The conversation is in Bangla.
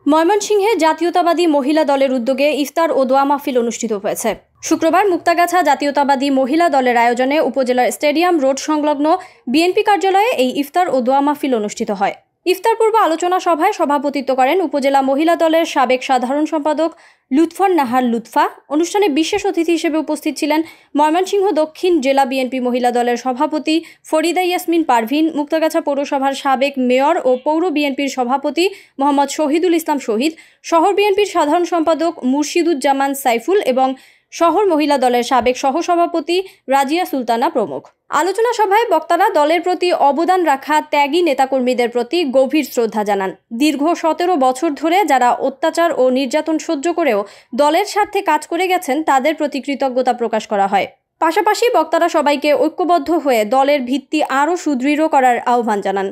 ময়মনসিংহে জাতীয়তাবাদী মহিলা দলের উদ্যোগে ইফতার ও দোয়া মাহফিল অনুষ্ঠিত হয়েছে। শুক্রবার মুক্তাগাছা জাতীয়তাবাদী মহিলা দলের আয়োজনে উপজেলার স্টেডিয়াম রোড সংলগ্ন বিএনপি কার্যালয়ে এই ইফতার ও দোয়া মাহফিল অনুষ্ঠিত হয়। ইফতার পূর্ব আলোচনা সভায় সভাপতিত্ব করেন উপজেলা মহিলা দলের সাবেক সাধারণ সম্পাদক লুৎফর নাহার লুৎফা। অনুষ্ঠানে বিশেষ অতিথি হিসেবে উপস্থিত ছিলেন ময়মনসিংহ দক্ষিণ জেলা বিএনপি মহিলা দলের সভাপতি ফরিদা ইয়াসমিন পারভিন, মুক্তাগাছা পৌরসভার সাবেক মেয়র ও পৌর বিএনপির সভাপতি মোহাম্মদ শহীদুল ইসলাম শহীদ, শহর বিএনপির সাধারণ সম্পাদক মুর্শিদুজ্জামান সাইফুল এবং শহর মহিলা দলের সাবেক সহসভাপতি রাজিয়া সুলতানা প্রমুখ। আলোচনা সভায় বক্তারা দলের প্রতি অবদান রাখা ত্যাগী নেতাকর্মীদের প্রতি গভীর শ্রদ্ধা জানান। দীর্ঘ 17 বছর ধরে যারা অত্যাচার ও নির্যাতন সহ্য করেও দলের স্বার্থে কাজ করে গেছেন তাদের প্রতি কৃতজ্ঞতা প্রকাশ করা হয়। পাশাপাশি বক্তারা সবাইকে ঐক্যবদ্ধ হয়ে দলের ভিত্তি আরও সুদৃঢ় করার আহ্বান জানান।